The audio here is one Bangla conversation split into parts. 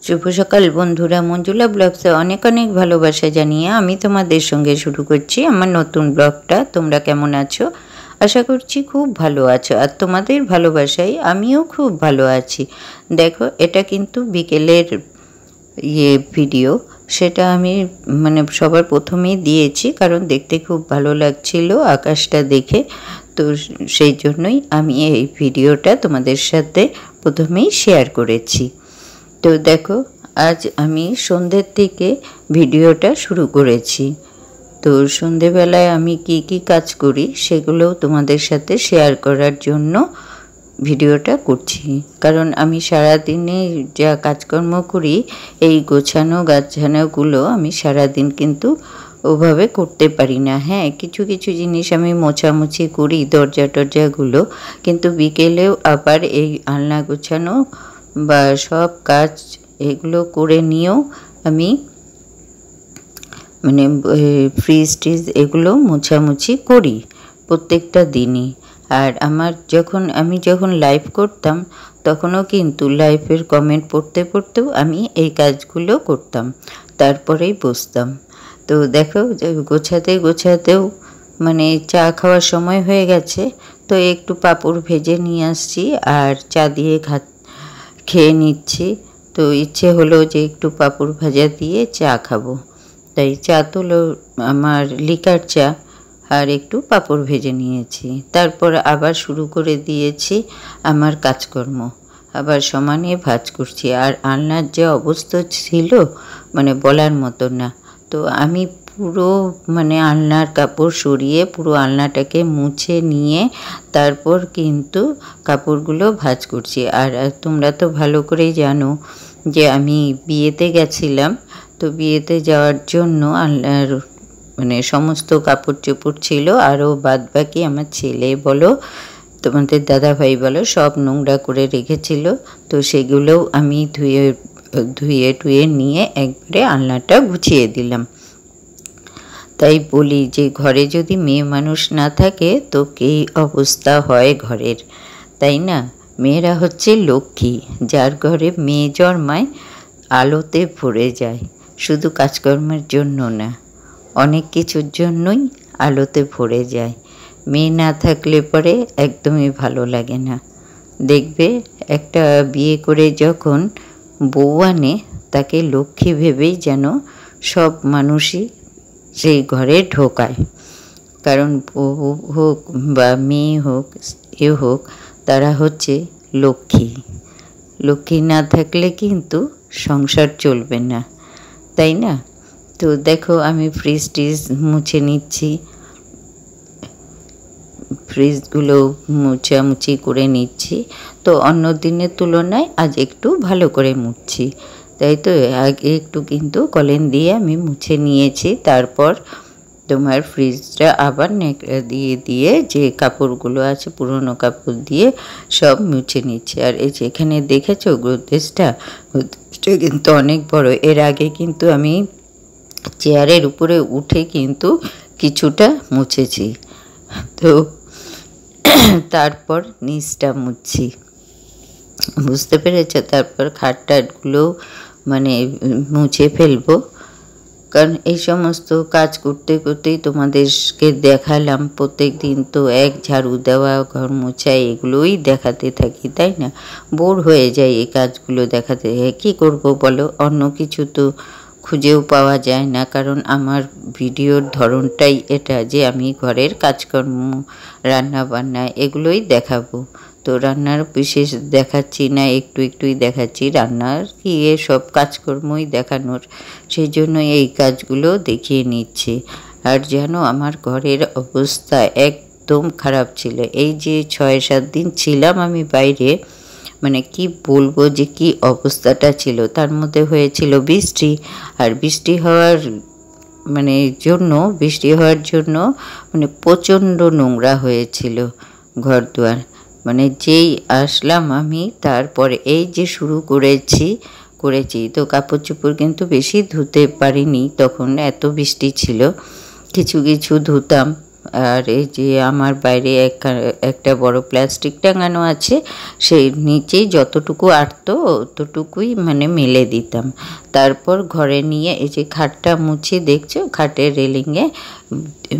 শুভ সকাল বন্ধুরা, মঞ্জুলা ব্লগসে অনেক অনেক ভালোবাসা জানিয়ে আমি তোমাদের সঙ্গে শুরু করছি আমার নতুন ব্লগটা। তোমরা কেমন আছো? আশা করছি খুব ভালো আছো, আর তোমাদের ভালোবাসায় আমিও খুব ভালো আছি। দেখো, এটা কিন্তু বিকেলের ভিডিও, সেটা আমি সবার প্রথমেই দিয়েছি কারণ দেখতে খুব ভালো লাগছিল আকাশটা দেখে। তো সেই জন্যই আমি এই ভিডিওটা তোমাদের সাথে প্রথমেই শেয়ার করেছি। তো দেখো, আজ আমি সন্ধ্যের থেকে ভিডিওটা শুরু করেছি। তো সন্ধেবেলায় আমি কি কি কাজ করি সেগুলোও তোমাদের সাথে শেয়ার করার জন্য ভিডিওটা করছি। কারণ আমি সারাদিনে যা কাজকর্ম করি, এই গোছানো গাছানোগুলো আমি সারাদিন কিন্তু ওভাবে করতে পারি না। হ্যাঁ, কিছু কিছু জিনিস আমি মোছামুছি করি, দরজা টরজাগুলো, কিন্তু বিকেলেও আবার এই আলনা গোছানো বা সব কাজ এগুলো করে নিয়েও আমি ফ্রিজ টিজ এগুলো মোছামুছি করি প্রত্যেকটা দিনই। আর আমি যখন লাইভ করতাম তখনও কিন্তু লাইভের কমেন্ট পড়তে পড়তেও আমি এই কাজগুলো করতাম, তারপরেই বসতাম। তো দেখো, গোছাতে গোছাতেও চা খাওয়ার সময় হয়ে গেছে, তো একটু পাঁপড় ভেজে নিয়ে আসছি আর চা দিয়ে খেয়ে নিচ্ছি। তো ইচ্ছে হলো যে একটু পাঁপড় ভাজা দিয়ে চা খাবো, তাই চা তো আমার লিকার চা আর একটু পাঁপড় ভেজে নিয়েছি। তারপর আবার শুরু করে দিয়েছি আমার কাজকর্ম, আবার সমানে ভাজ করছি। আর আলনার যে অবস্থা ছিল বলার মতো না। তো আমি পুরো আলনার কাপড় সরিয়ে পুরো আলনাটাকে মুছে নিয়ে তারপর কিন্তু কাপড়গুলো ভাঁজ করছি। আর তোমরা তো ভালো করেই জানো যে আমি বিয়েতে গেছিলাম, তো বিয়েতে যাওয়ার জন্য আলনার সমস্ত কাপড় চোপড় ছিল, আরও বাদ বাকি আমার ছেলে বলো তোমাদের দাদা ভাই বলো সব নোংরা করে রেখেছিল। তো সেগুলোও আমি ধুয়ে টুয়ে নিয়ে একবারে আলনাটা গুছিয়ে দিলাম। তাই বলি যে ঘরে যদি মেয়ে মানুষ না থাকে তো কী অবস্থা হয় ঘরের, তাই না? মেয়েরা হচ্ছে লক্ষ্মী, যার ঘরে মেয়ে জন্মায় আলোতে ভরে যায়। শুধু কাজকর্মের জন্য না, অনেক কিছুর জন্যই আলোতে ভরে যায়। মেয়ে না থাকলে পরে একদমই ভালো লাগে না। দেখবে, একটা বিয়ে করে যখন বউ আনে তাকে লক্ষ্মী ভেবেই যেন সব মানুষই সেই ঘরে ঢোকায়। কারণ বউ হোক বা মেয়ে হোক হোক, তারা হচ্ছে লক্ষ্মী। লক্ষ্মী না থাকলে কিন্তু সংসার চলবে না, তাই না? তো দেখো, আমি ফ্রিজ টিজ মুছে নিচ্ছি, ফ্রিজগুলো মুছামুছি করে নিচ্ছি। তো অন্য দিনের তুলনায় আজ একটু ভালো করে মুছছি, তাই তো আগে একটু কিন্তু কলেন দিয়ে আমি মুছে নিয়েছি। তারপর তোমার ফ্রিজটা আবার নেকড়া দিয়ে যে কাপড়গুলো আছে পুরনো কাপড় দিয়ে সব মুছে নিচ্ছে। আর এই যে এখানে দেখেছো গোদরেজটা কিন্তু অনেক বড়। এর আগে কিন্তু আমি চেয়ারের উপরে উঠে কিন্তু কিছুটা মুছেছি, তো তারপর নিচটা মুছছি, বুঝতে পেরেছ? তারপর খাটটাটগুলো মুছে ফেলবো। কারণ এই সমস্ত কাজ করতে করতেই তোমাদেরকে দেখালাম, প্রত্যেক দিন তো এক ঝাড়ু দেওয়া, ঘর মোছা, এগুলোই দেখাতে থাকি, তাই না? বোর হয়ে যায় এই কাজগুলো দেখাতে। কী করবো বলো, অন্য কিছু তো খুঁজেও পাওয়া যায় না। কারণ আমার ভিডিওর ধরনটাই এটা যে আমি ঘরের কাজকর্ম, রান্না বান্না এগুলোই দেখাবো। তো রান্নার বিশেষ দেখাচ্ছি না, একটুই দেখাচ্ছি, রান্নার কি সব কাজকর্মই দেখানোর, সেই জন্য এই কাজগুলো দেখিয়ে নিচ্ছি। আর জানো, আমার ঘরের অবস্থা একদম খারাপ ছিল। এই যে 6-7 দিন ছিলাম আমি বাইরে, কি বলবো যে কি অবস্থাটা ছিল। তার মধ্যে হয়েছিল বৃষ্টি, আর বৃষ্টি হওয়ার জন্য প্রচণ্ড নোংরা হয়েছিল ঘরদুয়ার। যেই আসলাম আমি, তারপরে এই যে শুরু করেছি তো কাপড় চোপড় কিন্তু বেশি ধুতে পারিনি, তখন এত বৃষ্টি ছিল। কিছু ধুতাম, আর এই যে আমার বাইরে একটা বড় প্লাস্টিক টাঙানো আছে, সেই নিচেই যতটুকু আটতো অতটুকুই মানে মেলে দিতাম। তারপর ঘরে নিয়ে এই যে খাটটা মুছে দেখছো, খাটের রেলিংয়ে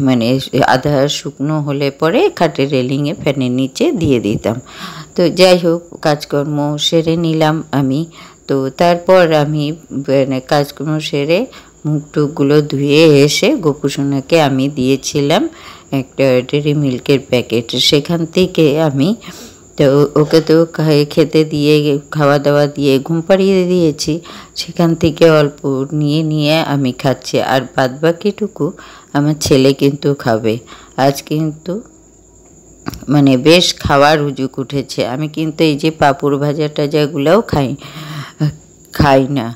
মানে আধা শুকনো হলে পরে খাটের রেলিংয়ে ফ্যানের নিচে দিয়ে দিতাম। তো যাই হোক, কাজকর্ম সেরে নিলাম আমি। তো তারপর আমি মানে কাজকর্ম সেরে মুখ টুকগুলো ধুয়ে এসে গোপুসোনাকে আমি দিয়েছিলাম একটা ডেরি মিল্কের প্যাকেট। সেখান থেকে আমি তো ওকে তো খেতে দিয়ে খাওয়া দাওয়া দিয়ে ঘুম পাড়িয়ে দিয়েছি। সেখান থেকে অল্প নিয়ে নিয়ে আমি খাচ্ছি, আর বাদবাকিটুকু আমার ছেলে কিন্তু খাবে। আজ কিন্তু মানে বেশ খাওয়ার হুজুক উঠেছে। আমি কিন্তু এই যে পাঁপড় ভাজা টাজাগুলোও খাই না,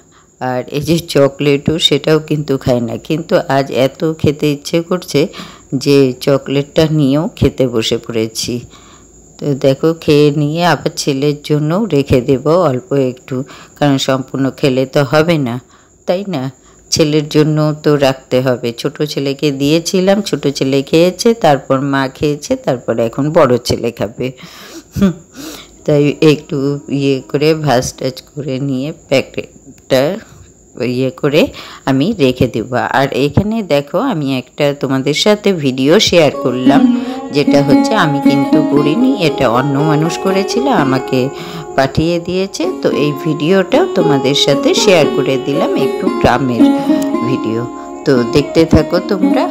আর এই যে চকলেটও সেটাও কিন্তু খাই না, কিন্তু আজ এত খেতে ইচ্ছে করছে যে চকলেটটা নিয়েও খেতে বসে পড়েছি। তো দেখো, খেয়ে নিয়ে আবার ছেলের জন্যও রেখে দেব অল্প একটু, কারণ সম্পূর্ণ খেলে তো হবে না, তাই না? ছেলের জন্য তো রাখতে হবে। ছোট ছেলেকে দিয়েছিলাম, ছোট ছেলে খেয়েছে, তারপর মা খেয়েছে, তারপর এখন বড় ছেলে খাবে। তাই একটু করে ভাজ টাজ করে নিয়ে প্যাকেটটা করে আমি রেখে দেব। আর এখানে দেখো, আমি একটা তোমাদের সাথে ভিডিও শেয়ার করলাম, যেটা হচ্ছে আমি কিন্তু করিনি, এটা অন্য মানুষ করেছিল, আমাকে পাঠিয়ে দিয়েছে। তো এই ভিডিওটাও তোমাদের সাথে শেয়ার করে দিলাম, একটু গ্রামের ভিডিও। তো দেখতে থাকো তোমরা।